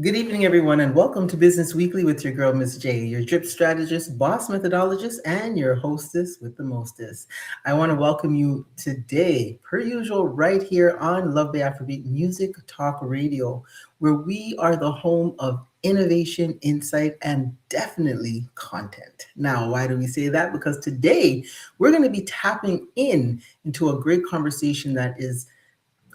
Good evening, everyone, and welcome to Business Weekly with your girl, Miss J, your drip strategist, boss methodologist, and your hostess with the mostest. I want to welcome you today, per usual, right here on Love Bay Afrobeat Music Talk Radio, where we are the home of innovation, insight, and definitely content. Now, why do we say that? Because today we're going to be tapping into a great conversation that is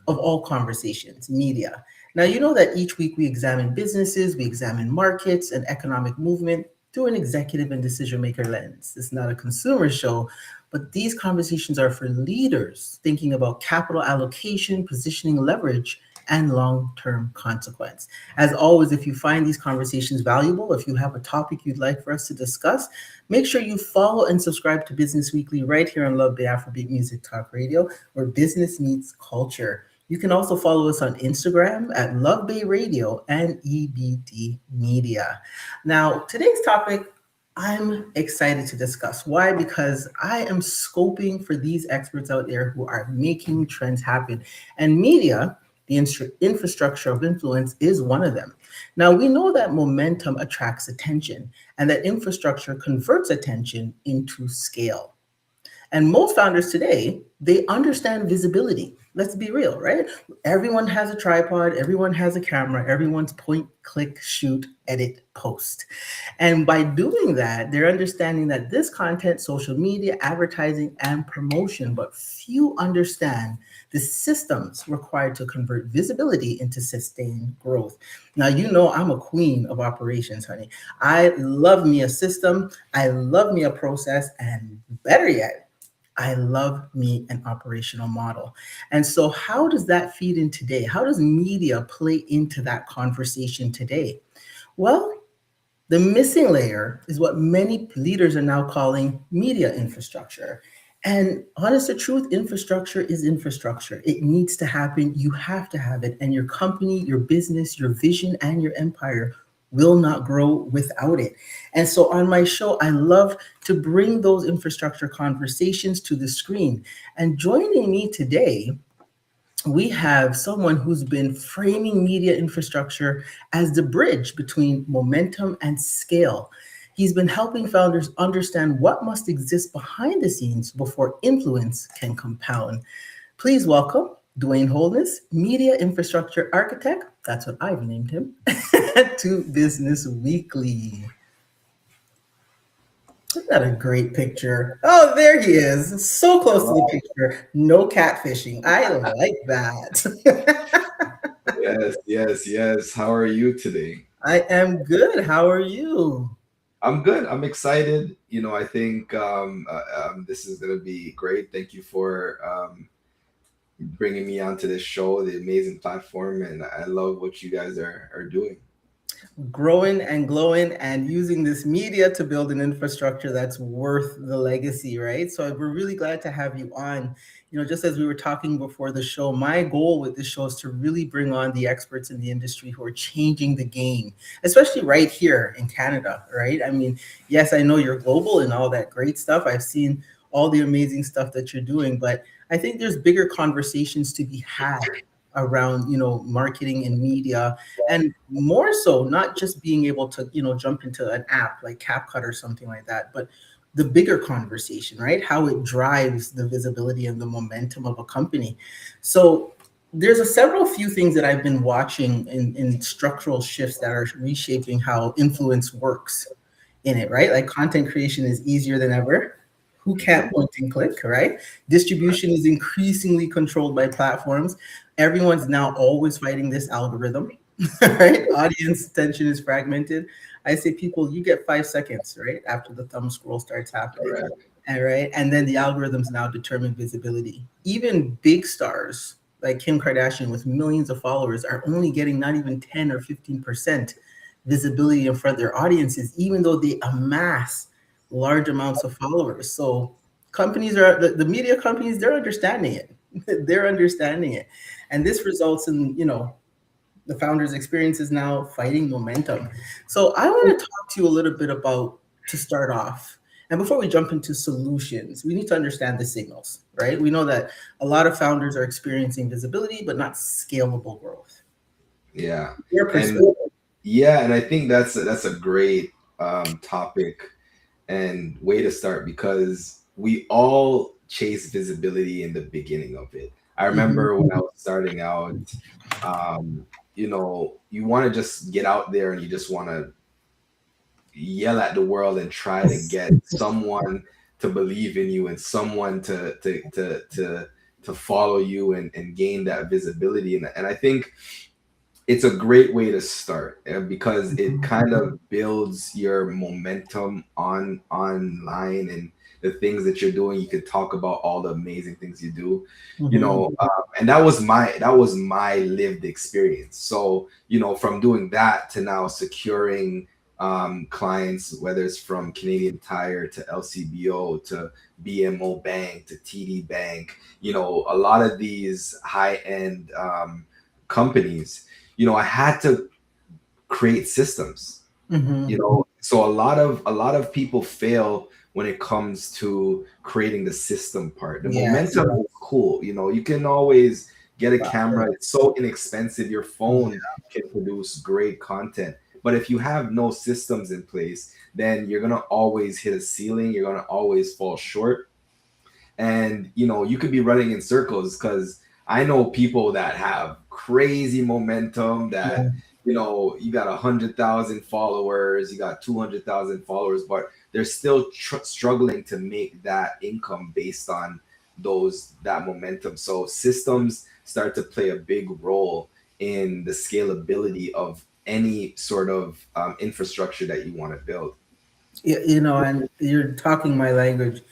of all conversations, media. Now, you know that each week we examine businesses, we examine markets and economic movement through an executive and decision maker lens. It's not a consumer show, but these conversations are for leaders thinking about capital allocation, positioning leverage, and long term consequence. As always, if you find these conversations valuable, if you have a topic you'd like for us to discuss, make sure you follow and subscribe to Business Weekly right here on Love Bay Afrobeat Music Talk Radio, where business meets culture. You can also follow us on Instagram at Love Bay Radio and EBD Media. Now, today's topic I'm excited to discuss. Why? Because I am scoping for these experts out there who are making trends happen. And media, the infrastructure of influence, is one of them. Now, we know that momentum attracts attention and that infrastructure converts attention into scale. And most founders today, they understand visibility. Let's be real, right? Everyone has a tripod, everyone has a camera, everyone's point, click, shoot, edit, post. And by doing that, they're understanding that this content, social media, advertising, and promotion, but few understand the systems required to convert visibility into sustained growth. Now, you know, I'm a queen of operations, honey. I love me a system, I love me a process, and better yet, I love me an operational model. And so, how does that feed in today? How does media play into that conversation today? Well, the missing layer is what many leaders are now calling media infrastructure. And honest to truth, infrastructure is infrastructure. It needs to happen. You have to have it. And your company, your business, your vision, and your empire will not grow without it. And so on my show, I love to bring those infrastructure conversations to the screen. And joining me today, we have someone who's been framing media infrastructure as the bridge between momentum and scale. He's been helping founders understand what must exist behind the scenes before influence can compound. Please welcome Dwayne Holness, Media Infrastructure Architect, that's what I've named him, to Business Weekly. Isn't that a great picture? Oh, there he is. So close to the Wow. picture. No catfishing. I like that. Yes. How are you today? I am good. How are you? I'm good. I'm excited. I think this is going to be great. Thank you for bringing me onto this show, the amazing platform. And I love what you guys are doing. Growing and glowing and using this media to build an infrastructure that's worth the legacy, right? So we're really glad to have you on. You know, just as we were talking before the show, my goal with this show is to really bring on the experts in the industry who are changing the game, especially right here in Canada, right? I mean, yes, I know you're global and all that great stuff. I've seen all the amazing stuff that you're doing, but I think there's bigger conversations to be had around, marketing and media, and more so not just being able to jump into an app like CapCut or something like that, but the bigger conversation, right? How it drives the visibility and the momentum of a company. So there's a several few things that I've been watching in structural shifts that are reshaping how influence works in it, right? Like content creation is easier than ever. Who can't point and click, right? Distribution is increasingly controlled by platforms. Everyone's now always fighting this algorithm, right? Audience attention is fragmented. I say, people, you get 5 seconds, right? After the thumb scroll starts happening. Correct. And then the algorithms now determine visibility. Even big stars like Kim Kardashian with millions of followers are only getting not even 10 or 15% visibility in front of their audiences, even though they amass large amounts of followers. So the media companies, they're understanding it. They're understanding it. And this results in, the founders' experiences now fighting momentum. So I want to talk to you a little bit about, to start off, and before we jump into solutions, we need to understand the signals, right? We know that a lot of founders are experiencing visibility, but not scalable growth. Yeah. Your And perspective. Yeah, and I think that's a great topic and way to start because we all chase visibility in the beginning of it. I Hmm. remember when I was starting out, you want to just get out there and you just want to yell at the world and try to get someone to believe in you and someone to follow you and gain that visibility. And I think it's a great way to start because it kind of builds your momentum online and the things that you're doing. You could talk about all the amazing things you do, Hmm. and that was my lived experience. So from doing that to now securing clients, whether it's from Canadian Tire to LCBO to BMO Bank to TD Bank, a lot of these high end companies, I had to create systems. Hmm. So a lot of people fail when it comes to creating the system part. The Yes. momentum is cool. You can always get a camera. It's so inexpensive. Your phone can produce great content. But if you have no systems in place, then you're gonna always hit a ceiling. You're gonna always fall short, and you could be running in circles because I know people that have crazy momentum that Yeah. you got 100,000 followers, you got 200,000 followers, but they're still struggling to make that income based on that momentum. So systems start to play a big role in the scalability of any sort of infrastructure that you want to build. And you're talking my language.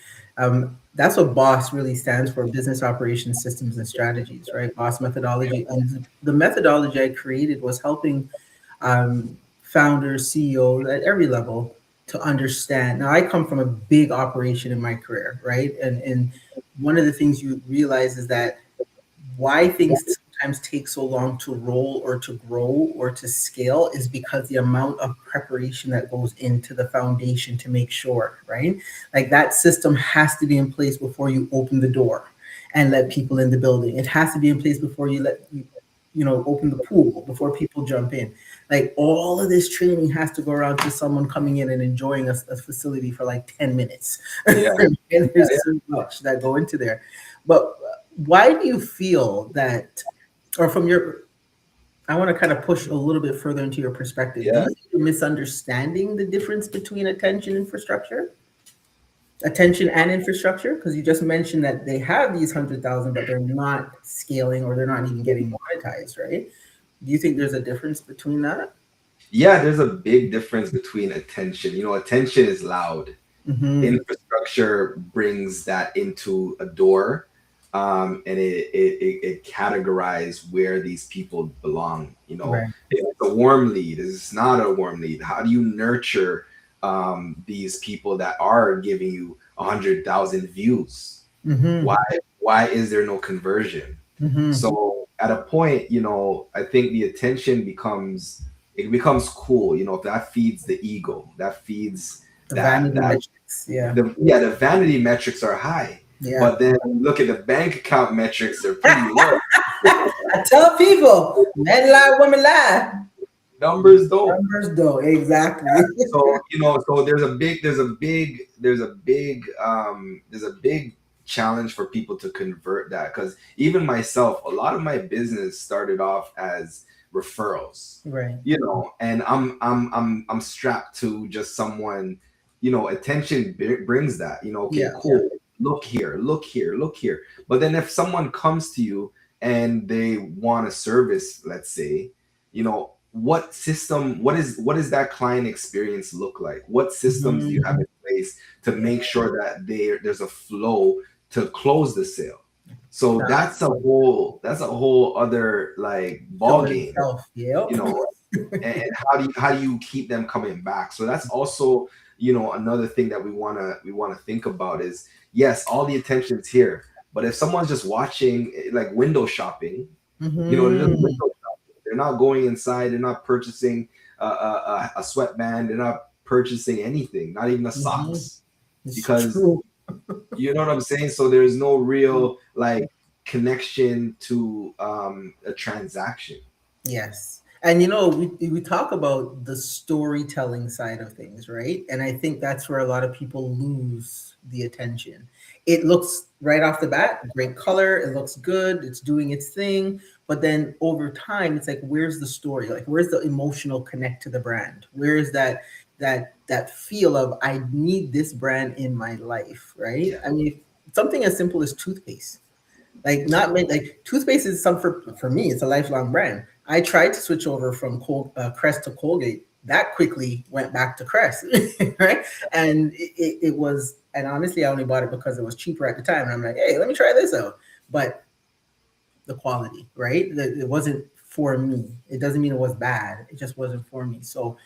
That's what BOSS really stands for: Business Operations Systems and Strategies, right? BOSS methodology. And the methodology I created was helping founders, CEOs at every level to understand. Now, I come from a big operation in my career, right? And one of the things you realize is that why things sometimes take so long to roll or to grow or to scale is because the amount of preparation that goes into the foundation to make sure, right? Like that system has to be in place before you open the door and let people in the building. It has to be in place before you open the pool, before people jump in. Like all of this training has to go around to someone coming in and enjoying a facility for like 10 minutes. Yeah. And there's so much that go into there. But why do you feel that, or from your, I want to kind of push a little bit further into your perspective. Do Yeah. you think you're misunderstanding the difference between attention and infrastructure? Because you just mentioned that they have these 100,000, but they're not scaling or they're not even getting monetized, right? Do you think there's a difference between that? Yeah, there's a big difference between attention. Attention is loud. Mm-hmm. Infrastructure brings that into a door, and it categorize where these people belong. Right. If it's a warm lead, is it's not a warm lead. How do you nurture these people that are giving you 100,000 views? Why Mm-hmm. why is there no conversion? Mm-hmm. So at a point, I think the attention becomes cool. If that feeds the ego, that feeds The that vanity that metrics. Yeah. the vanity metrics are high, Yeah. but then look at the bank account metrics, they're pretty low. I tell people, men lie, women lie. Numbers don't. Numbers though, exactly. So there's a big challenge for people to convert that, because even myself, a lot of my business started off as referrals. Right. And I'm strapped to just someone. Attention brings that. Okay, Yeah. cool. Look here, look here, look here. But then if someone comes to you and they want a service, let's say, what is that client experience look like? What systems do you have Mhm. in place to Yeah. make sure that there's a flow to close the sale? So that's a Facts. whole other like ball Show it game, itself. Yep. you know and how do you keep them coming back? So that's also another thing that we want to think about is, yes, all the attention's here, but if someone's just watching, like window shopping, they're just Hmm. window shopping. They're not going inside. They're not purchasing a sweatband. They're not purchasing anything, not even a Hmm. socks, It's because true. you know what I'm saying. So there's no real like connection to a transaction. Yes. And we talk about the storytelling side of things, right? And I think that's where a lot of people lose the attention. It looks right off the bat, great color, it looks good, it's doing its thing, but then over time, it's like, where's the story? Like, where's the emotional connect to the brand? Where is that feel of I need this brand in my life, right? Yeah, I mean, something as simple as toothpaste, like not many, like toothpaste is some for me. It's a lifelong brand. I tried to switch over from Crest to Colgate. That quickly went back to Crest, right? And it was, and honestly, I only bought it because it was cheaper at the time. And I'm like, hey, let me try this out. But the quality, right? It wasn't for me. It doesn't mean it was bad. It just wasn't for me. So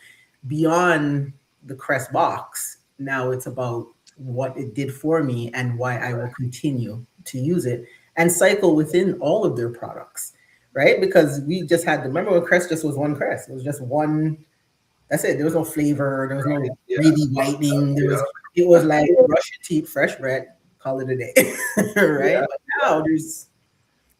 beyond the Crest box, now it's about what it did for me and why I will continue to use it and cycle within all of their products, right? Because we just had, remember when Crest just was one Crest? It was just one, that's it. There was no flavor, there was no yeah, 3D whitening, it was like brush your teeth, fresh bread, call it a day, right? yeah, But now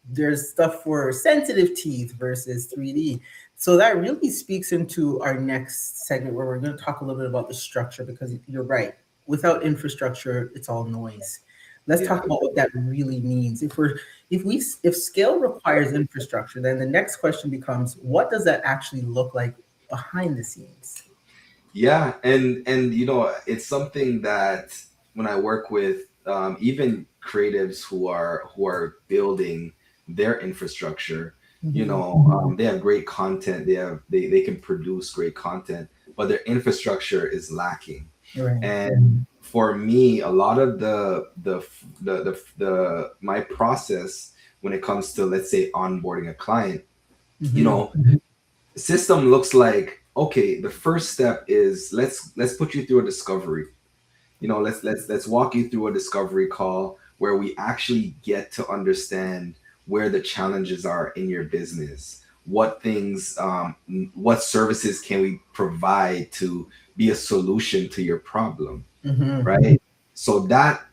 there's stuff for sensitive teeth versus 3D. So that really speaks into our next segment where we're going to talk a little bit about the structure because you're right. Without infrastructure, it's all noise. Let's yeah. talk about what that really means. If scale requires infrastructure, then the next question becomes what does that actually look like behind the scenes? Yeah, and it's something that when I work with even creatives who are building their infrastructure, Hmm. they have great content, they can produce great content, but their infrastructure is lacking. Right. And for me, a lot of the my process when it comes to, let's say, onboarding a client, you Hmm. know, system looks like, okay, the first step is let's put you through a discovery. Let's walk you through a discovery call where we actually get to understand where the challenges are in your business, what services can we provide to be a solution to your problem, Hmm. right? So that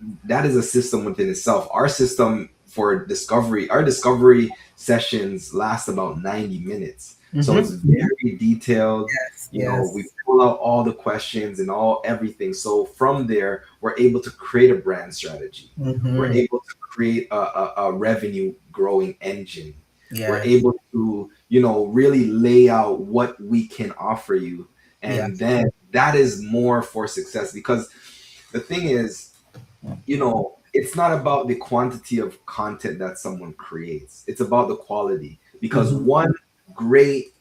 is a system within itself. Our system for discovery, our discovery sessions last about 90 minutes. So it's Hmm. very detailed. Yes. We Yes. pull out all the questions and all everything. So from there, we're able to create a brand strategy. We're Hmm. able to create a revenue growing engine. We're Yes. able to, really lay out what we can offer you. And Yes. then that is more for success because the thing is, it's not about the quantity of content that someone creates. It's about the quality because Mhm. one great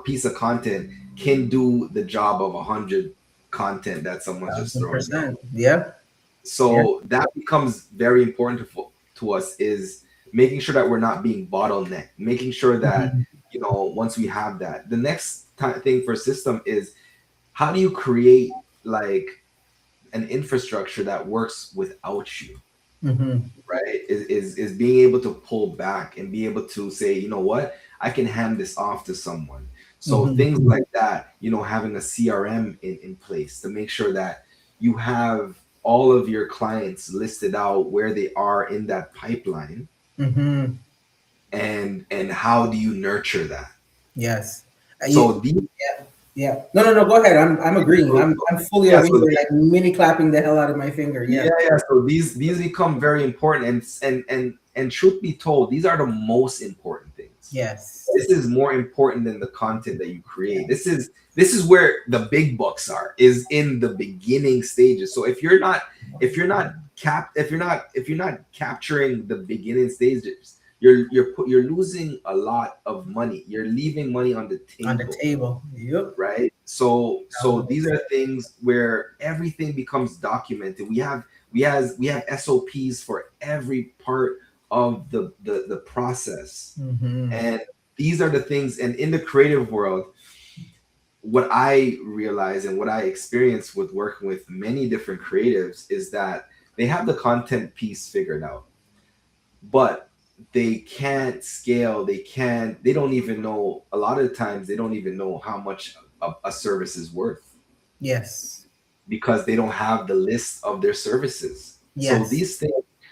piece of content can do the job of 100 content that someone's just throwing out. 1,000%. Yeah. Yeah. So that becomes very important to us, is making sure that we're not being bottlenecked, making sure that, Mhm. once we have that, the next thing for system is how do you create like an infrastructure that works without you, Mhm. right? Is being able to pull back and be able to say, you know what, I can hand this off to someone. So Mhm. things like that, having a CRM in place to make sure that you have all of your clients listed out where they are in that pipeline, Mhm. and how do you nurture that. Yes. So these Yeah. Yeah. No, no, no. Go ahead. I'm agreeing. I'm fully yeah over so here, like mini clapping the hell out of my finger. Yeah, Yes. yeah. So these become very important, and truth be told, these are the most important things. Yes. This is more important than the content that you create. This is where the big bucks are, is in the beginning stages. So if you're not capturing the beginning stages, you're losing a lot of money. You're leaving money on the On the table, table. Yep. right? So these 1,000%. are things where everything becomes documented. We have SOPs for every part of the process. Mhm. And these are the things, and in the creative world, what I realize and what I experience with working with many different creatives is that they have the content piece figured out, but they can't scale, they don't even know, a lot of the times they don't even know how much a service is worth, Yes. because they don't have the list of their services. So Yes. these things,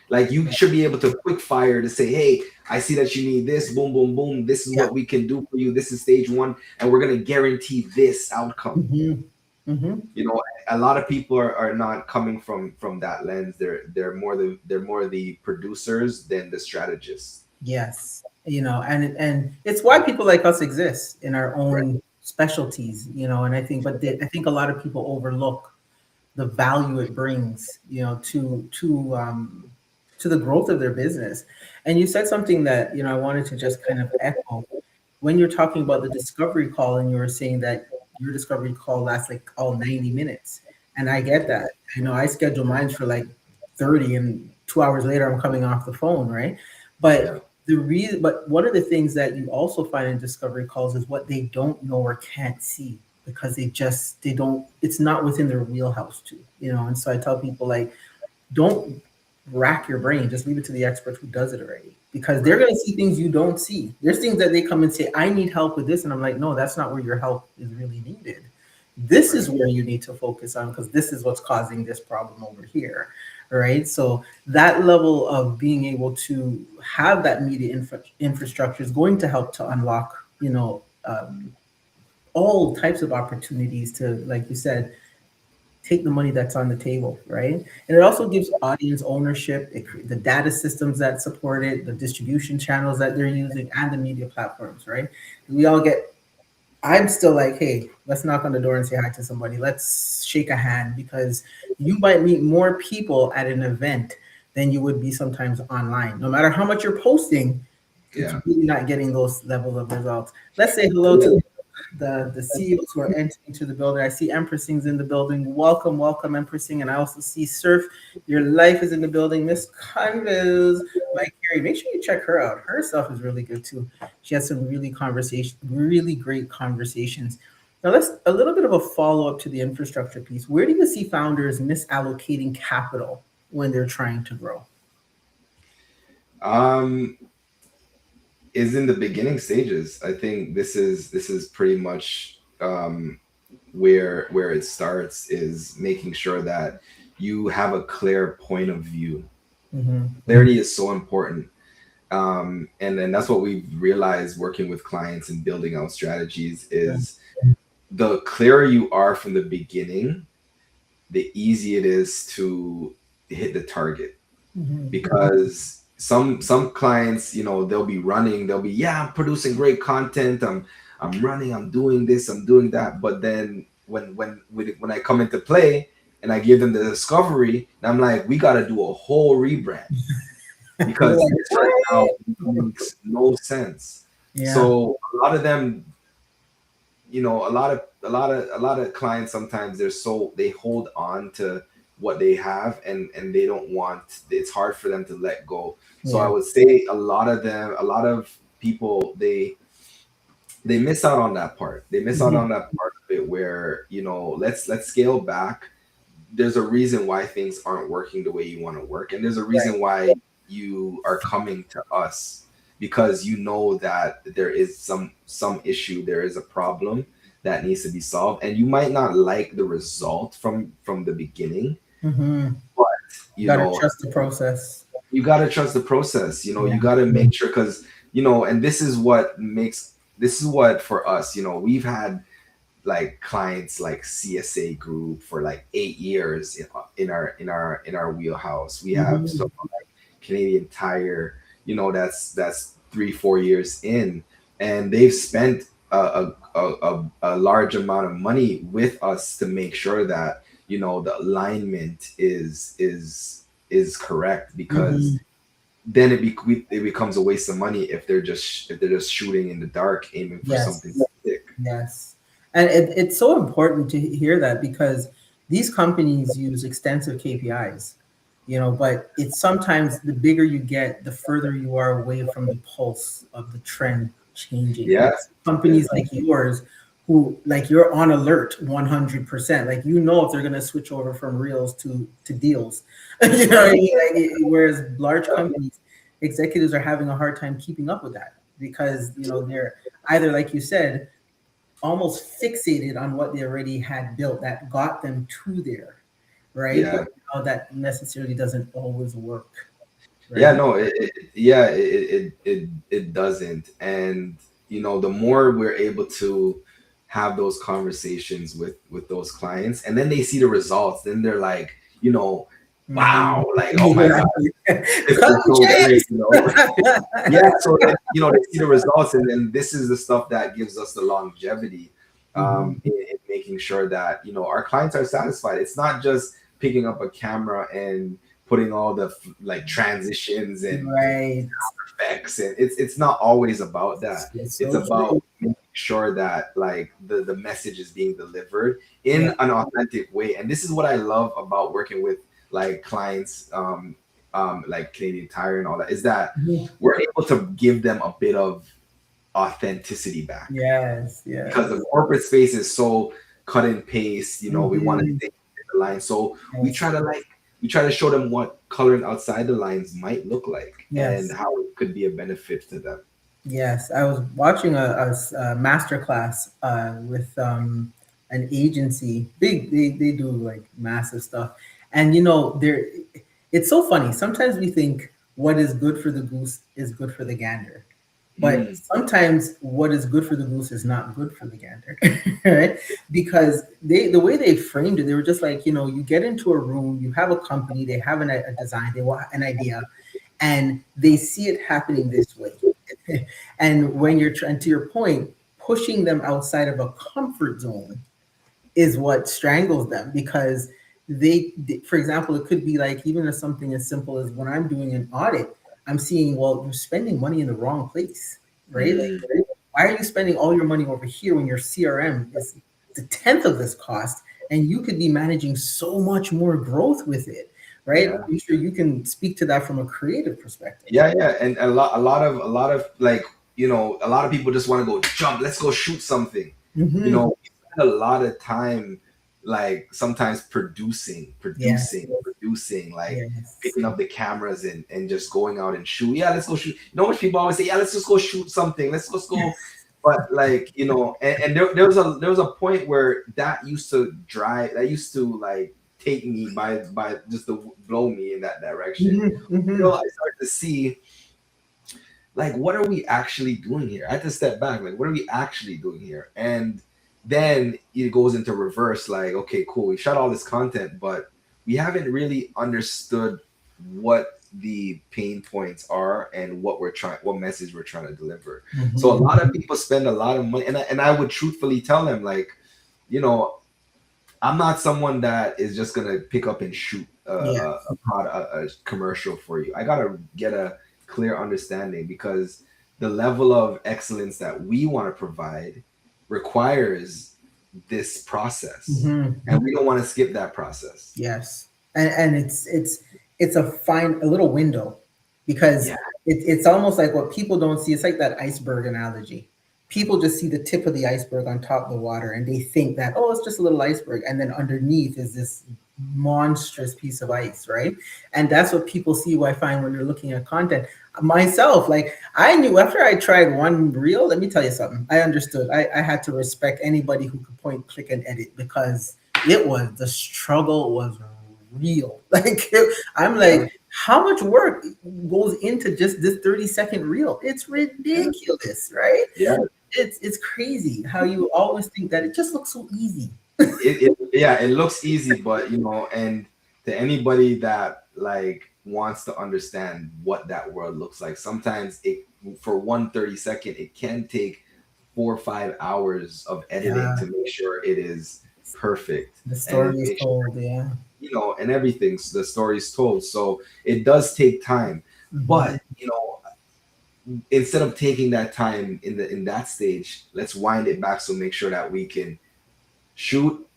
Like you should be able to quick fire to say, hey, I see that you need this, boom, boom, boom. This is Yeah. what we can do for you. This is stage one, and we're gonna guarantee this outcome. Hmm. Hmm. You know, a lot of people are not coming from that lens. They're more the producers than the strategists. Yes, and it's why people like us exist in our Right. own specialties, and I think a lot of people overlook the value it brings, to the growth of their business. And you said something that, I wanted to just kind of echo when you're talking about the discovery call and you were saying that your discovery call lasts like all 90 minutes. And I get that. I schedule mine for like 30 and 2 hours later I'm coming off the phone, right? Yeah. But one of the things that you also find in discovery calls is what they don't know or can't see because they don't, it's not within their wheelhouse and so I tell people like, don't rack your brain. Just leave it to the expert who does it already. Because they're Right. going to see things you don't see. There's things that they come and say, I need help with this. And I'm like, no, that's not where your help is really needed. This is Right. where you need to focus on because this is what's causing this problem over here. Right. So that level of being able to have that media infrastructure is going to help to unlock, all types of opportunities to, like you said, take the money that's on the table, right? And it also gives audience ownership, the data systems that support it, the distribution channels that they're using, and the media platforms, right? We all get. I'm still like, hey, let's knock on the door and say hi to somebody. Let's shake a hand because you might meet more people at an event than you would be sometimes online. No matter how much you're posting, it's Yeah. really not getting those levels of results. Let's say hello to the CEOs who are entering to the building. I see Empressing's in the building. Welcome, welcome, Empressing. And I also see Surf. Your life is in the building. Miss Convos, Mike Carey. Make sure you check her out. Her stuff is really good too. She has some really great conversations. Now let's a little bit of a follow up to the infrastructure piece. Where do you see founders misallocating capital when they're trying to grow? Um, is in the beginning stages. I think this is pretty much where it starts is making sure that you have a clear point of view. Mm-hmm. Clarity is so important. And then that's what we've realized working with clients and building out strategies is the clearer you are from the beginning, the easier it is to hit the target. Mm-hmm. Because some clients, they'll be running, they'll be, yeah, I'm producing great content, I'm running, I'm doing this, I'm doing that, but then when I come into play and I give them the discovery, and I'm like, we got to do a whole rebrand You're because like, this right now makes no sense. yeah. So a lot of them, a lot of clients sometimes they hold on to what they have, and they don't want, it's hard for them to let go. So I Yeah. would say a lot of people, they miss out on that part. They miss out Mhm. on that part of it where, let's scale back. There's a reason why things aren't working the way you want to work, and there's a Right. reason why you are coming to us, because you know that there is some issue, there is a problem that needs to be solved, and you might not like the result from the beginning, Mhm. but You you gotta know trust the process. you got to trust the process. Yeah. You got to make sure, because and this is what for us, we've had like clients like CSA Group for like 8 years in our wheelhouse. We have Mhm. someone like Canadian Tire, that's 3-4 years in, and they've spent a large amount of money with us to make sure that the alignment is correct, because Mhm. then it becomes a waste of money if they're just shooting in the dark, aiming for something Yes. to stick. Yes. And it's so important to hear that because these companies use extensive KPIs, but it's sometimes the bigger you get, the further you are away from the pulse of the trend changing. Yeah, yeah, Companies like yours who like you're on alert 100%. Like if they're gonna switch over from reels to deals. What I right. mean? Whereas large Yeah, companies, executives are having a hard time keeping up with that because they're either like you said almost fixated on what they already had built that got them to there, right? But yeah. that necessarily doesn't always work. Yeah, right? no, it doesn't. And the more we're able to have those conversations with those clients, and then they see the results, then they're like, Mhm. wow, like, oh my God, Exactly. this Cut is the so great. checks. Yeah, so then they see the results, and then this is the stuff that gives us the longevity, Mhm. in making sure that our clients are satisfied. It's not just picking up a camera and putting all the like transitions and Right. effects, and it's not always about that. It's It's so true. about making sure that like the message is being delivered Yeah. in an authentic way. And this is what I love about working with like clients, like Canadian Tire and all that, is that Mhm. we're able to give them a bit of authenticity back, Yes. because the Yes. corporate space is so cut and paste. We want to Mhm. stay in the line, so we Yes. try to show them what coloring outside the lines might look like and Yes. how it could be a benefit to them. Yes, I was watching a master class with an agency. They do like massive stuff, and they're it's so funny. Sometimes we think what is good for the goose is good for the gander, but Mm, sometimes what is good for the goose is not good for the gander, right? Because the way they framed it, they were just like, you get into a room, you have a company, they have a design, they want an idea, and they see it happening this way. And when you're trying, to your point, pushing them outside of a comfort zone is what strangles them, because for example, it could be like even as something as simple as when I'm doing an audit, I'm seeing, well, you're spending money in the wrong place, right? Like, mm, why are you spending all your money over here when your CRM is the tenth of this cost, and you could be managing so much more growth with it, right? yeah. I'm sure you can speak to that from a creative perspective. Yeah, and a lot of like, a lot of people just want to go jump. Let's go shoot something. Hmm. We spend a lot of time, like sometimes Yes. producing, like Yes. picking up the cameras and just going out and shoot. Yeah, let's go shoot. What people always say? Yeah, let's just go shoot something. Let's just go. But like, and there was a point where that used to drive. That used to like take me by just to blow me in that direction. Hmm. I Hmm. start to see, like, what are we actually doing here? I had to step back, like, what are we actually doing here? And then it goes into reverse, like, okay, cool, we shot all this content, but we haven't really understood what the pain points are and what message we're trying to deliver. So a Hmm. lot of people spend a lot of money, and I would truthfully tell them, like, you know I'm not someone that is just gonna pick up and shoot Yeah. a commercial for you. I gotta get a clear understanding, because the level of excellence that we want to provide requires this process, Hmm. and we don't want to skip that process. Yes, and it's a little window, because Yeah, it's almost like what people don't see. It's like that iceberg analogy. People just see the tip of the iceberg on top of the water, and they think that, oh, it's just a little iceberg, and then underneath is this monstrous piece of ice, right? And that's what people see. What I find when they're looking at content. Myself, like, I knew after I tried one reel. Let me tell you something. I understood. I had to respect anybody who could point, click, and edit, because the struggle was real. Like, I'm yeah, like, how much work goes into just this 30-second reel? It's yeah, ridiculous, right? yeah. It's crazy how you always think that it just looks so easy. Yeah, it looks easy, but and to anybody that like wants to understand what that world looks like, sometimes it for 1 30 second, it can take 4 or 5 hours of editing Yeah, to make sure it is perfect, the and story is make sure, told. Yeah. and everything, so the story's told. So it does take time, Hmm. but instead of taking that time in that stage, let's wind it back, so make sure that we can shoot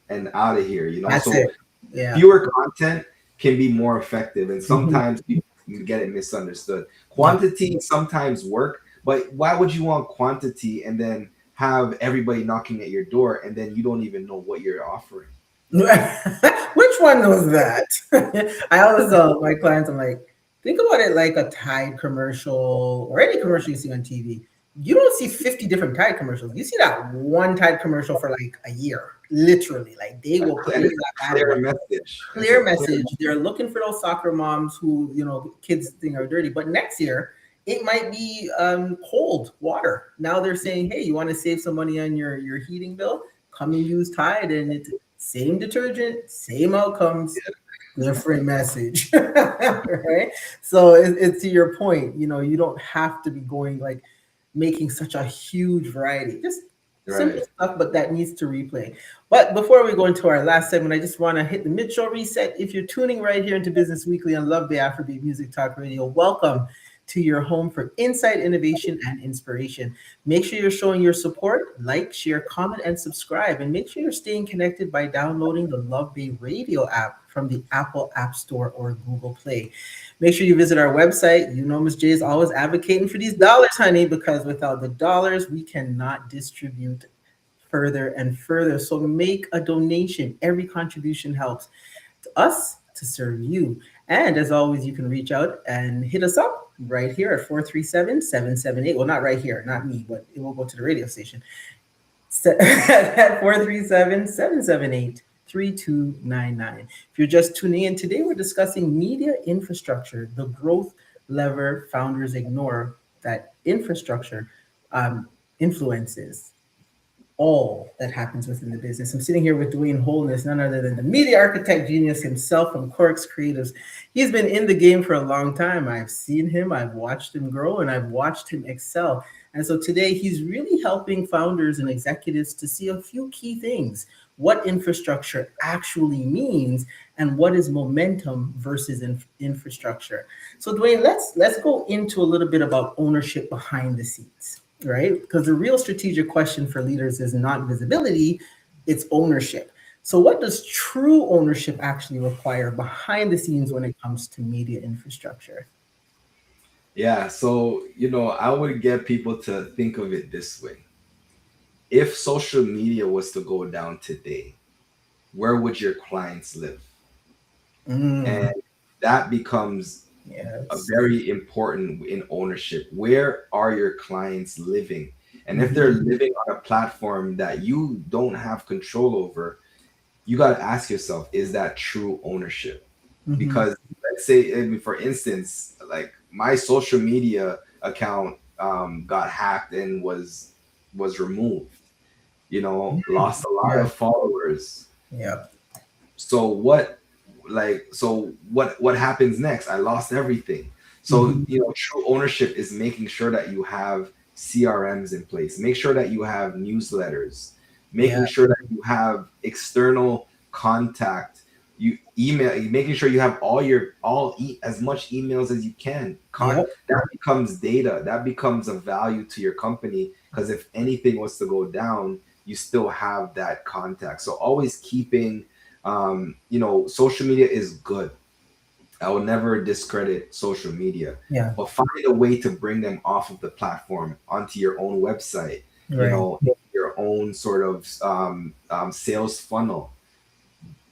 and out of here. That's So it. Yeah. fewer content can be more effective, and Hmm. sometimes people get it misunderstood. Yeah. Quantity sometimes work, but why would you want quantity and then have everybody knocking at your door and then you don't even know what you're offering? Which one knows that? I always tell my clients, I'm like, think about it like a Tide commercial or any commercial you see on TV. you don't see 50 different Tide commercials. You see that one Tide commercial for like a year, literally. Like they will And play it's that a bad clear boy. message. It's a Clear clear message. They're looking for those soccer moms who, kids think are dirty. But next year, it might be cold water. Now they're saying, hey, you want to save some money on your heating bill? Come and use Tide, and it's same detergent, same outcomes, different message, right? So it's to your point. You don't have to be going like making such a huge variety. Just simple right. stuff, but that needs to replay. But before we go into our last segment, I just want to hit the mid-show reset. If you're tuning right here into Business Weekly on Love Bay Afrobeat Music Talk Radio, welcome to your home for insight, innovation, and inspiration. Make sure you're showing your support, like, share, comment, and subscribe. And make sure you're staying connected by downloading the Love Bay Radio app from the Apple App Store or Google Play. Make sure you visit our website. Miss J is always advocating for these dollars, honey, because without the dollars, we cannot distribute further and further. So make a donation. Every contribution helps to us to serve you. And as always, you can reach out and hit us up right here at 437-778. Well, not right here, not me, but it will go to the radio station at 437-778-3299. If you're just tuning in, today we're discussing media infrastructure, the growth lever founders ignore that infrastructure influences all that happens within the business. I'm sitting here with Dwayne Holness, none other than the media architect genius himself from Corks Creatives. He's been in the game for a long time. I've seen him, I've watched him grow, and I've watched him excel. And so today he's really helping founders and executives to see a few key things: what infrastructure actually means, and what is momentum versus infrastructure. So Dwayne, let's go into a little bit about ownership behind the scenes, right? Because the real strategic question for leaders is not visibility, it's ownership. So, what does true ownership actually require behind the scenes when it comes to media infrastructure? Yeah. So, I would get people to think of it this way. If social media was to go down today, where would your clients live? And Mm, that becomes a yes. very important in ownership. Where are your clients living? And if they're Mhm, living on a platform that you don't have control over, you got to ask yourself, is that true ownership? mhm. Because let's say, I mean, for instance, like my social media account got hacked and was removed. Lost a lot Yeah, of followers. yeah. So what happens next? I lost everything. So Mhm, true ownership is making sure that you have CRMs in place, make sure that you have newsletters, yeah, making sure that you have external contact, you email, making sure you have as much emails as you can. yeah, That becomes data, that becomes a value to your company, because if anything was to go down, you still have that contact. So always keeping, social media is good. I will never discredit social media, yeah. but find a way to bring them off of the platform onto your own website, Right. your own sort of sales funnel.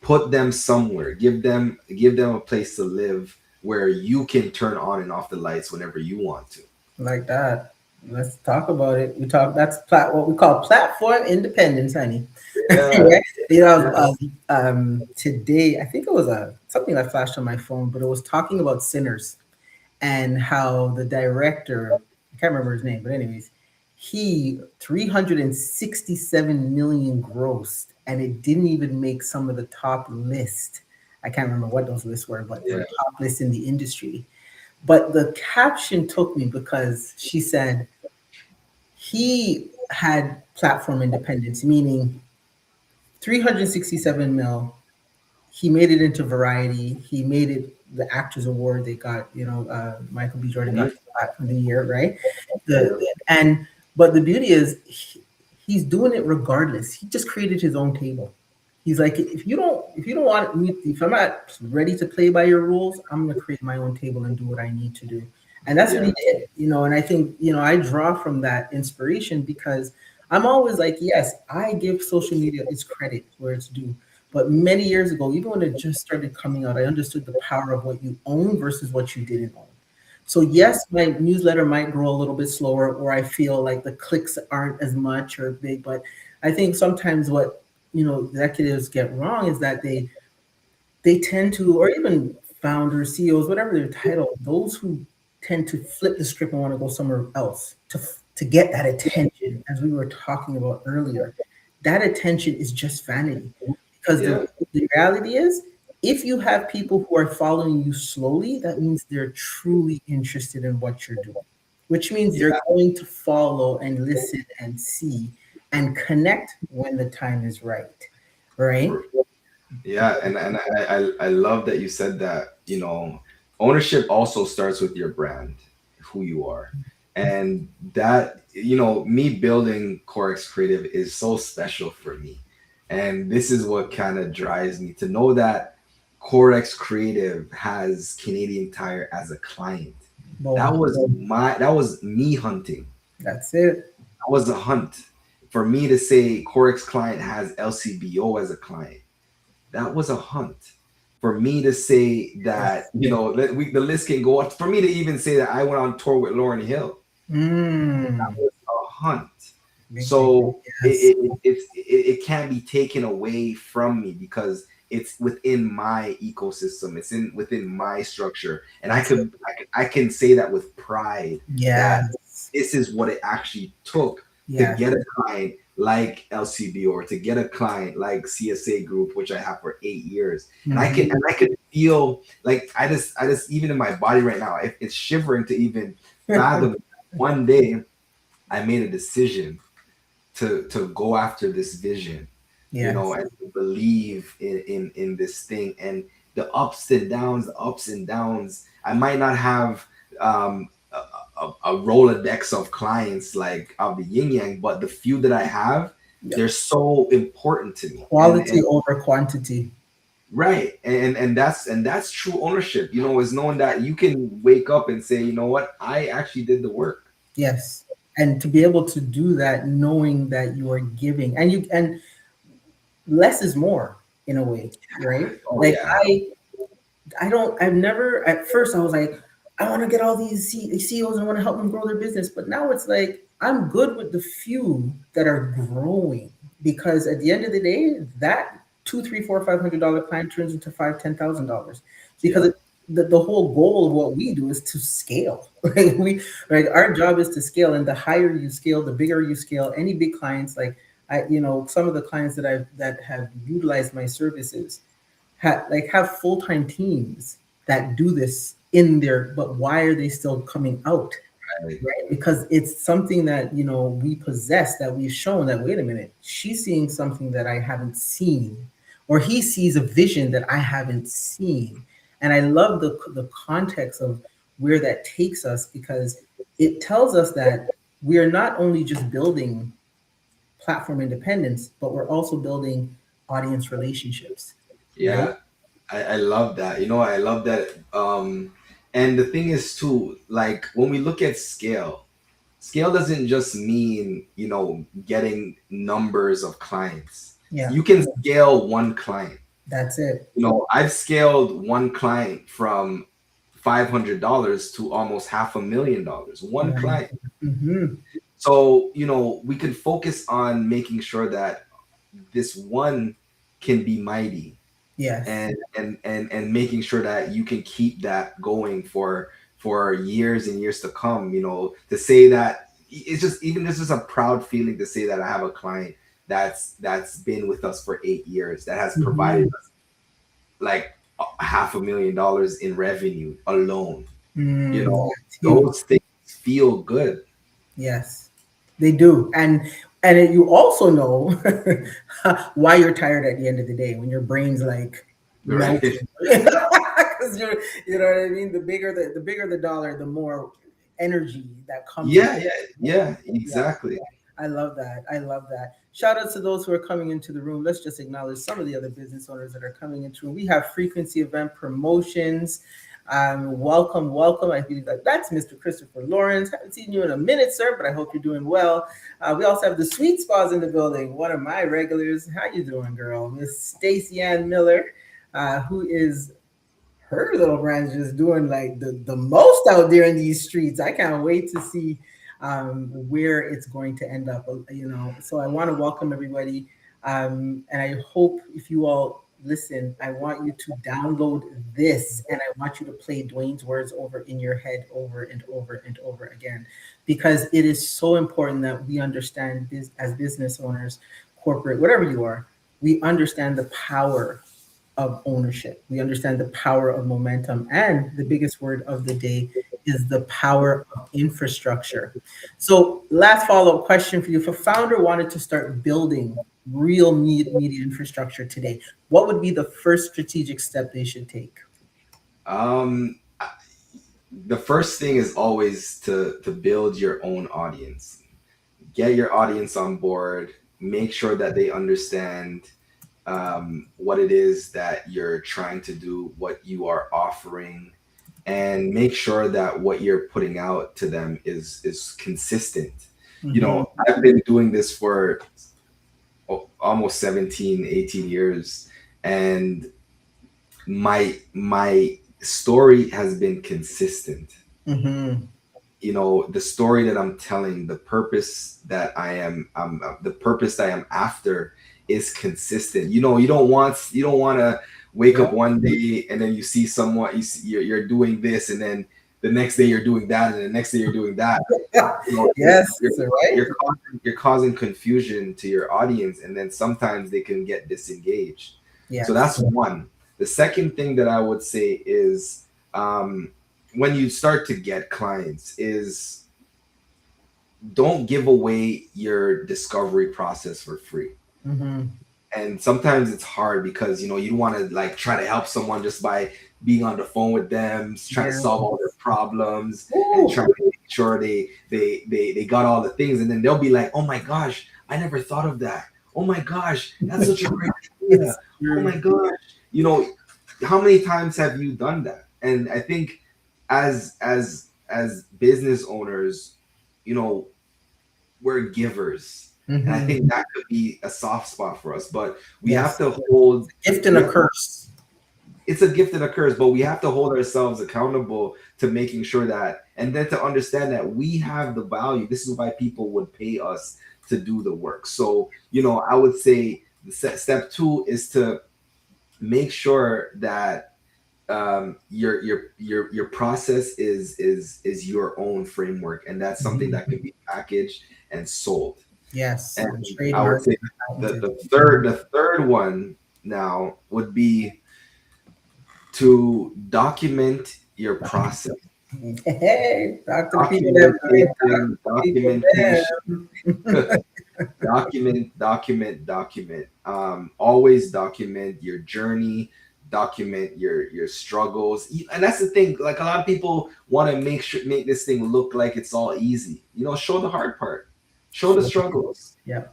Put them somewhere. Give them a place to live where you can turn on and off the lights whenever you want to. Like that. Let's talk about it. What we call platform independence, honey. Yeah, Yeah. yeah. Today, I think it was something that flashed on my phone, but it was talking about Sinners and how the director, I can't remember his name, but anyways, he 367 million grossed, and it didn't even make some of the top list. I can't remember what those lists were, but they Yeah. were top lists in the industry. But the caption took me because she said he had platform independence, meaning 367 mil. He made it into Variety. He made it the Actors Award. They got, Michael B. Jordan got Mhm. that for the year, right? Yeah. And but the beauty is he's doing it regardless. He just created his own table. He's like, if you don't want me, if I'm not ready to play by your rules, I'm gonna create my own table and do what I need to do. And that's what he Yeah. did, and I think, I draw from that inspiration because I'm always like, yes, I give social media its credit where it's due. But many years ago, even when it just started coming out, I understood the power of what you own versus what you didn't own. So yes, my newsletter might grow a little bit slower, or I feel like the clicks aren't as much or big. But I think sometimes what executives get wrong is that they tend to, or even founders, CEOs, whatever their title, those who tend to flip the script and want to go somewhere else to get that attention, as we were talking about earlier, that attention is just vanity. Because Yeah, the reality is, if you have people who are following you slowly, that means they're truly interested in what you're doing, which means they're yeah. going to follow and listen and see and connect when the time is right. Right? Yeah, and I love that you said that, ownership also starts with your brand, who you are. And that, me building Corex Creative is so special for me. And this is what kind of drives me to know that Corex Creative has Canadian Tire as a client. Boom. That was me hunting. That's it. That was a hunt. For me to say Corex client has LCBO as a client, that was a hunt. For me to say that, Yes. the list can go up. For me to even say that I went on tour with Lauren Hill, Mm. was a hunt. Big thing. So Yes. it can't be taken away from me because it's within my ecosystem. It's in within my structure, and That's it. I can say that with pride that Yes. this is what it actually took to Yes. get a client like LCB or to get a client like CSA Group, which I have for 8 years. And Hmm. I can feel like I just even in my body right now, it's shivering to even fathom. One day I made a decision to go after this vision, Yes. and to believe in this thing, and the ups and downs. I might not have a Rolodex of clients like of the yin yang, but the few that I have, Yep. they're so important to me. Quality And over quantity. right, and that's true ownership. Is knowing that you can wake up and say, you know what, I actually did the work. Yes. And to be able to do that, knowing that you are giving, and less is more in a way, right? Oh Like yeah, I've never, at first I was like, I want to get all these CEOs and I want to help them grow their business. But now it's like, I'm good with the few that are growing because at the end of the day, that two, three, four, $500 client turns into $5,000, $10,000 because yeah, the whole goal of what we do is to scale. Like our job is to scale. And the higher you scale, the bigger you scale. Any big clients, like some of the clients that have utilized my services, have full-time teams that do this in their, but why are they still coming out, right. right? Because it's something that we possess, that we've shown that, wait a minute, she's seeing something that I haven't seen, or he sees a vision that I haven't seen. And I love the context of where that takes us, because it tells us that we are not only just building platform independence, but we're also building audience relationships, right? Yeah, I love that. I love that. And the thing is too, like when we look at scale doesn't just mean, getting numbers of clients. Yeah. You can scale one client. That's it. I've scaled one client from $500 to almost $500,000. One client. Mm-hmm. So, we can focus on making sure that this one can be mighty, Yes. and making sure that you can keep that going for years and years to come. To say that it's just, even this is a proud feeling to say that I have a client that's been with us for 8 years, that has provided Mm-hmm. us like $500,000 in revenue alone. you Mm, know that's huge. those things feel good. Yes, they do. And you also know why you're tired at the end of the day when your brain's like Right. melting. Because you know what I mean? The bigger the dollar, the more energy that comes with Yeah, yeah, it. yeah, Yeah. exactly. I love that. I love that. Shout out to those who are coming into the room. Let's just acknowledge some of the other business owners that are coming into. We have Frequency Event Promotions. Welcome, welcome. I believe that's Mr. Christopher Lawrence. Haven't seen you in a minute, sir, but I hope you're doing well. We also have the Sweet Spas in the building. One of my regulars. How you doing, girl? Miss Stacy Ann Miller, who is her little brand's just doing like the most out there in these streets. I can't wait to see where it's going to end up. So I want to welcome everybody, and I hope if you all listen, I want you to download this, and I want you to play Dwayne's words over in your head over and over and over again, because it is so important that we understand this as business owners, corporate, whatever you are. We understand the power of ownership. We understand the power of momentum. And the biggest word of the day is the power of infrastructure. So, last follow up question for you. If a founder wanted to start building real media infrastructure today, what would be the first strategic step they should take? Um, the first thing is always to build your own audience. Get your audience on board. Make sure that they understand what it is that you're trying to do, what you are offering, and make sure that what you're putting out to them is consistent. Hmm. I've been doing this for almost 17, 18 years, and my story has been consistent. Hmm. The story that I'm telling, the purpose that the purpose that I am after is consistent. You don't want to wake Yeah. up one day and then you see someone, you're doing this, and then the next day you're doing that, and the next day you're doing that. You're, Yes, you're, right? you're causing confusion to your audience, and then sometimes they can get disengaged. So that's Yes. one. The second thing that I would say is, um, when you start to get clients, is don't give away your discovery process for free. Hmm. And sometimes it's hard because you don't want to like try to help someone just by being on the phone with them, trying to Yeah. solve all their problems and Ooh. trying to make sure they got all the things, and then they'll be like, oh my gosh, I never thought of that. Oh my gosh, that's such a great idea. It's Oh true. my gosh. you know how many times have you done that? And I think, as business owners, you know we're givers, and I Hmm. think that could be a soft spot for us. But we have Yes. to hold Gift and we a have to curse. it's a gift and a curse, but we have to hold ourselves accountable to making sure that, and then to understand that we have the value. This is why people would pay us to do the work. So I would say the step two is to make sure that your process is your own framework, and that's something that Mhm. can be packaged and sold. Yes, And and I would trademark say the patented. the third the third one now would be to document your process. Hey, talk to the people that talk Documentation, to the people documentation, there. document. Always document your journey, document your struggles. And that's the thing. Like, a lot of people want to make this thing look like it's all easy. Show the hard part, show the Sure. struggles, Yeah.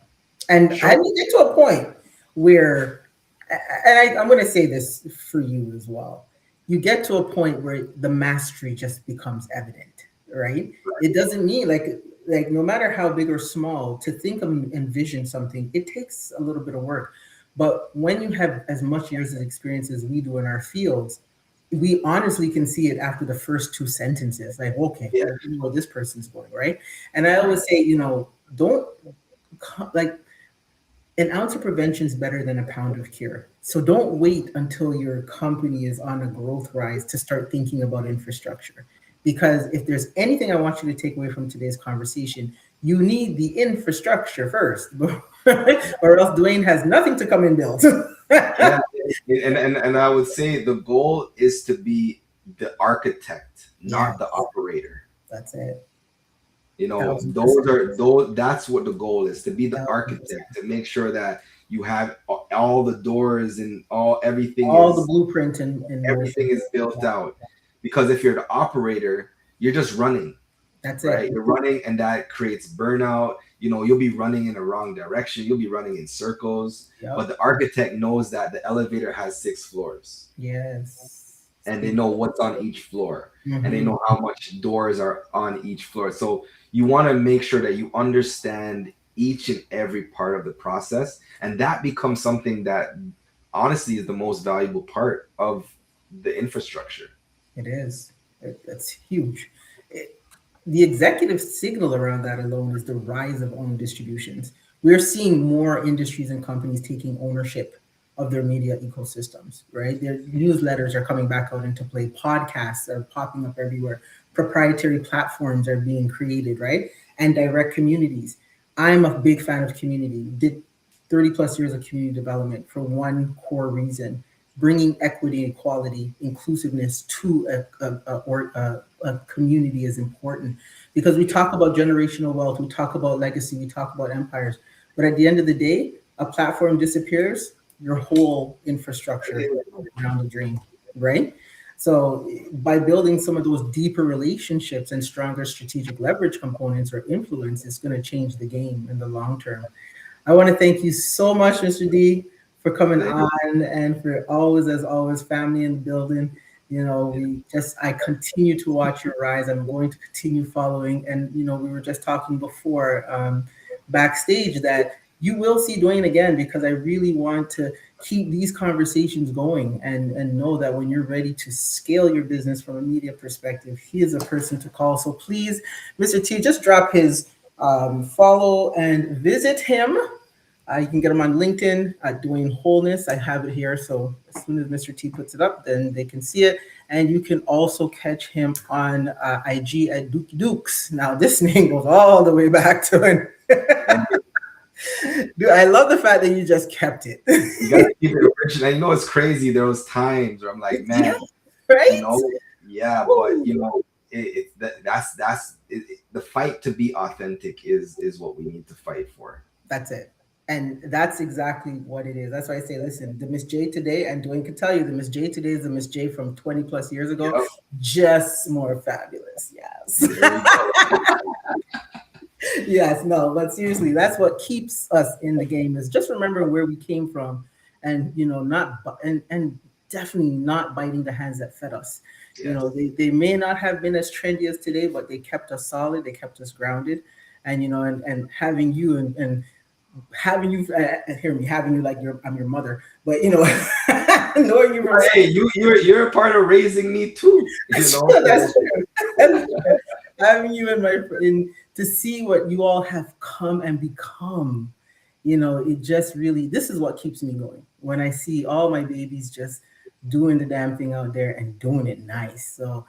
And show. you get to a point where, and I'm going to say this for you as well. You get to a point where the mastery just becomes evident, right? It doesn't mean like no matter how big or small, to think of and envision something, it takes a little bit of work. But when you have as much years of experience as we do in our fields, we honestly can see it after the first two sentences. Like, okay, Yeah, I know where this person's going, right? And I right. always say, don't like an ounce of prevention is better than a pound of cure. So don't wait until your company is on a growth rise to start thinking about infrastructure. Because if there's anything I want you to take away from today's conversation, you need the infrastructure first, or else Dwayne has nothing to come and build. Yeah, and I would say the goal is to be the architect, Yeah, not the operator. that's it. Thousand Those percent. are those. That's what the goal is, to be the 1000%. architect, to make sure that you have all the doors and everything All the is blueprint in everything motion. is built Yeah, out. Because if you're the operator, you're just running, that's right? it. You're running, and that creates burnout. You'll be running in the wrong direction. You'll be running in circles. But Yep. the architect knows that the elevator has 6 floors, Yes. and they Speak. know what's on each floor, and they Hmm. know how much doors are on each floor. So you want to make sure that you understand each and every part of the process, and that becomes something that honestly is the most valuable part of the infrastructure. It is. That's huge. It, the executive signal around that alone is the rise of own distributions. We're seeing more industries and companies taking ownership of their media ecosystems, right? Their newsletters are coming back out into play, podcasts are popping up everywhere, proprietary platforms are being created, right? And direct communities. I'm a big fan of community. Did 30 plus years of community development for one core reason: bringing equity, equality, inclusiveness to a community is important, because we talk about generational wealth, we talk about legacy, we talk about empires, but at the end of the day, a platform disappears, your whole infrastructure goes down the drain, right? So by building some of those deeper relationships and stronger strategic leverage components or influence, it's going to change the game in the long term. I want to thank you so much, Mr. D, for coming Thank on and for always, as always, family in the building. You know, I continue to watch your rise. I'm going to continue following. And, you know, we were just talking before backstage that you will see Dwayne again, because I really want to keep these conversations going and know that when you're ready to scale your business from a media perspective, he is a person to call. So please, Mr. T, just drop his follow and visit him. You can get him on LinkedIn at Dwayne Wholeness. I have it here. So as soon as Mr. T puts it up, then they can see it. And you can also catch him on IG at Dookie Dukes. Now, this name goes all the way back to when. you. Dude, I love the fact that you just kept it. You gotta keep it original. I know it's crazy. There was times where I'm like, Yeah, man, you right? know, yeah, but Woo. you know, the fight to be authentic is what we need to fight for. That's it. And that's exactly what it is. That's why I say, listen, the Miss J today, and Dwayne can tell you, the Miss J today is the Miss J from 20 plus years ago, Yep, just more fabulous. Yes. there we go. Yes, no, but seriously, that's what keeps us in the game, is just remembering where we came from, and you know, and definitely not biting the hands that fed us. You know, Yes, they may not have been as trendy as today, but they kept us solid, they kept us grounded. And you know, and having you and having you hear me, having you like I'm your mother, but you know, knowing you from hey, you're a part of raising me too. You that's know, true. That's so true. That's true. Having you in to see what you all have come and become, you know, it just really, this is what keeps me going. When I see all my babies just doing the damn thing out there and doing it nice. So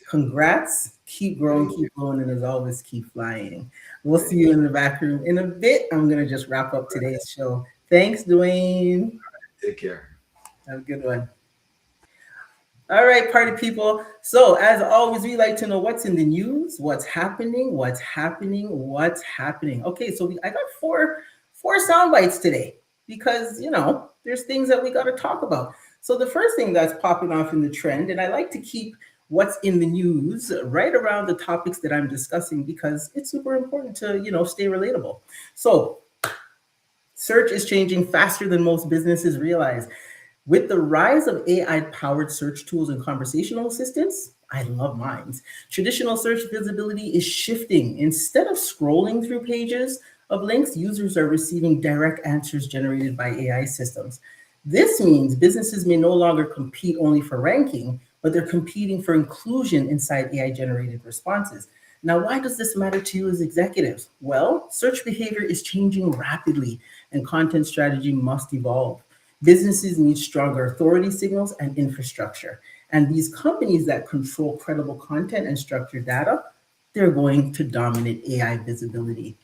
congrats, keep growing, thank you, keep going, and as always, keep flying. We'll see thank you you. in the back room in a bit. I'm gonna just wrap up today's show. Thanks, Dwayne. Take care. Have a good one. All right, party people. So, as always, we like to know what's in the news, what's happening, what's happening, what's happening. Okay, so I got four sound bites today, because you know there's things that we got to talk about. So the first thing that's popping off in the trend, and I like to keep what's in the news right around the topics that I'm discussing, because it's super important to stay relatable. So search is changing faster than most businesses realize. With the rise of AI powered search tools and conversational assistants, I love mines. Traditional search visibility is shifting. Instead of scrolling through pages of links, users are receiving direct answers generated by AI systems. This means businesses may no longer compete only for ranking, but they're competing for inclusion inside AI generated responses. Now, why does this matter to you as executives? Well, search behavior is changing rapidly, and content strategy must evolve. Businesses need stronger authority signals and infrastructure. And these companies that control credible content and structured data, they're going to dominate AI visibility.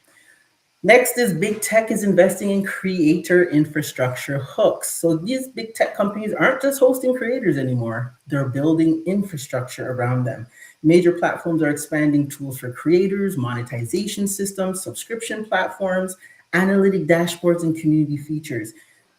Next is big tech is investing in creator infrastructure hooks. So these big tech companies aren't just hosting creators anymore, they're building infrastructure around them. Major platforms are expanding tools for creators, monetization systems, subscription platforms, analytic dashboards, and community features.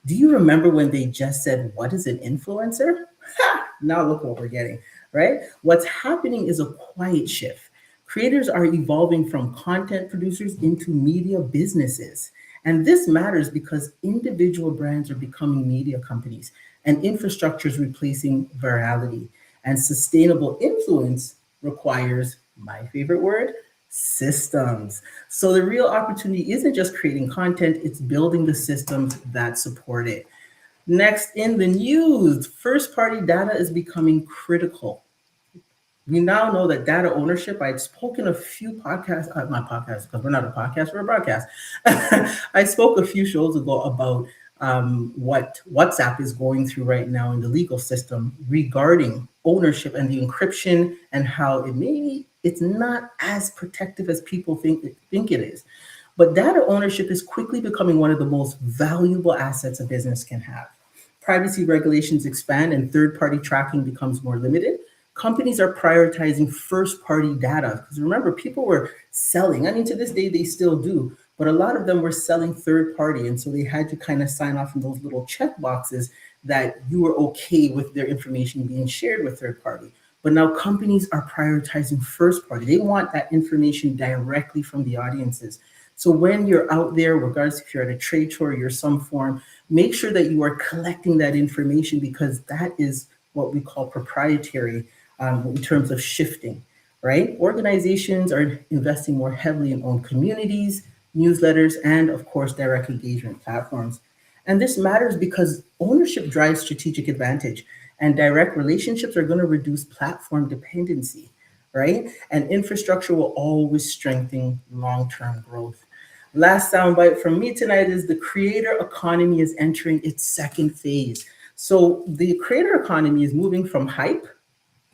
Do you remember when they just said, "What is an influencer?" Ha! Now look what we're getting, right? What's happening is a quiet shift. Creators are evolving from content producers into media businesses. And this matters because individual brands are becoming media companies, and infrastructure is replacing virality. And sustainable influence requires my favorite word, systems. So the real opportunity isn't just creating content, it's building the systems that support it. Next in the news, first party data is becoming critical. We now know that data ownership, I'd spoken a few podcasts, not podcasts, because we're not a podcast, we're a broadcast. I spoke a few shows ago about what WhatsApp is going through right now in the legal system regarding ownership and the encryption and how it's not as protective as people think it is. But data ownership is quickly becoming one of the most valuable assets a business can have. Privacy regulations expand and third party tracking becomes more limited. Companies are prioritizing first party data because remember, people were selling. I mean, to this day, they still do, but a lot of them were selling third party. And so they had to kind of sign off on those little check boxes that you were okay with their information being shared with third party. But now companies are prioritizing first party. They want that information directly from the audiences. So when you're out there, regardless if you're at a trade show or you're some form, make sure that you are collecting that information because that is what we call proprietary in terms of shifting, right? Organizations are investing more heavily in own communities, newsletters, and of course, direct engagement platforms. And this matters because ownership drives strategic advantage, and direct relationships are going to reduce platform dependency, right? And infrastructure will always strengthen long term growth. Last soundbite from me tonight is the creator economy is entering its second phase. So the creator economy is moving from hype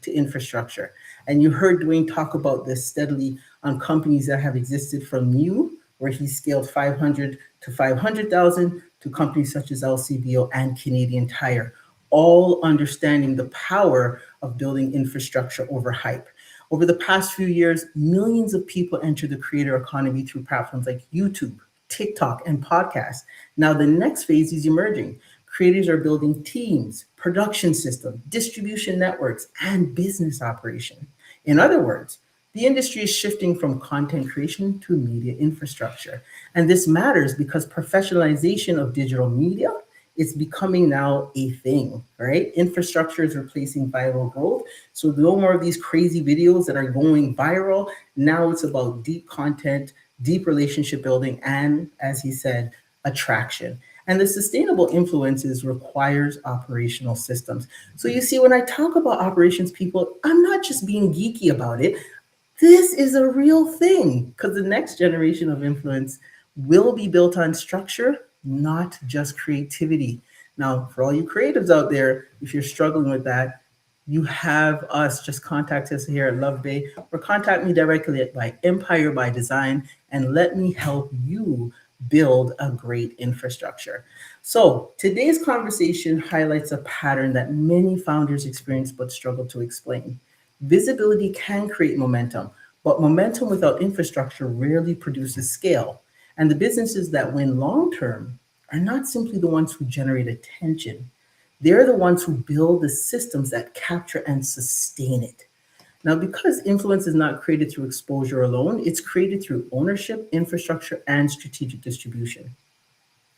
to infrastructure. And you heard Dwayne talk about this steadily on companies that have existed from new, where he scaled 500 to 500,000, to companies such as LCBO and Canadian Tire, all understanding the power of building infrastructure over hype. Over the past few years, millions of people entered the creator economy through platforms like YouTube, TikTok, and podcasts. Now, the next phase is emerging. Creators are building teams, production systems, distribution networks, and business operation. In other words, the industry is shifting from content creation to media infrastructure. And this matters because professionalization of digital media is becoming now a thing, right? Infrastructure is replacing viral growth. So no more of these crazy videos that are going viral. Now it's about deep content, deep relationship building, and as he said, attraction. And the sustainable influences requires operational systems. So you see, when I talk about operations people, I'm not just being geeky about it. This is a real thing because the next generation of influence will be built on structure, not just creativity. Now, for all you creatives out there, if you're struggling with that, you have us. Just contact us here at Love Bay or contact me directly at by Empire by Design and let me help you build a great infrastructure. So, today's conversation highlights a pattern that many founders experience but struggle to explain. Visibility can create momentum, but momentum without infrastructure rarely produces scale. And the businesses that win long term are not simply the ones who generate attention, they're the ones who build the systems that capture and sustain it. Now, because influence is not created through exposure alone, it's created through ownership, infrastructure, and strategic distribution.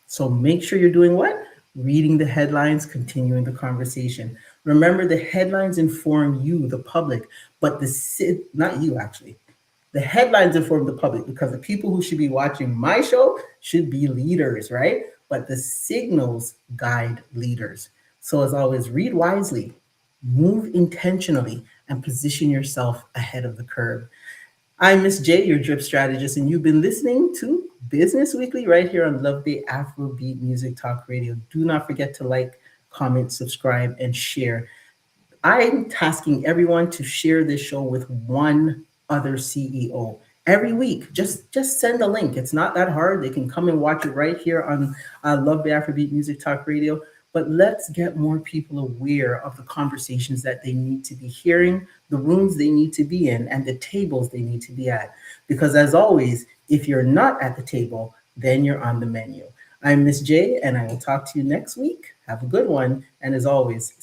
So make sure you're doing what? Reading the headlines, continuing the conversation. Remember, the headlines inform you, the public, but not you actually. The headlines inform the public because the people who should be watching my show should be leaders, right? But the signals guide leaders. So as always, read wisely, move intentionally, and position yourself ahead of the curve. I'm Miss J, your drip strategist, and you've been listening to Business Weekly right here on Love Day Afrobeat Music Talk Radio. Do not forget to like, comment, subscribe, and share. I'm tasking everyone to share this show with one other CEO every week. Just send a link. It's not that hard. They can come and watch it right here on Love the Afrobeat Music Talk Radio. But let's get more people aware of the conversations that they need to be hearing, the rooms they need to be in, and the tables they need to be at. Because as always, if you're not at the table, then you're on the menu. I'm Miss J, and I will talk to you next week. Have a good one. And as always, stay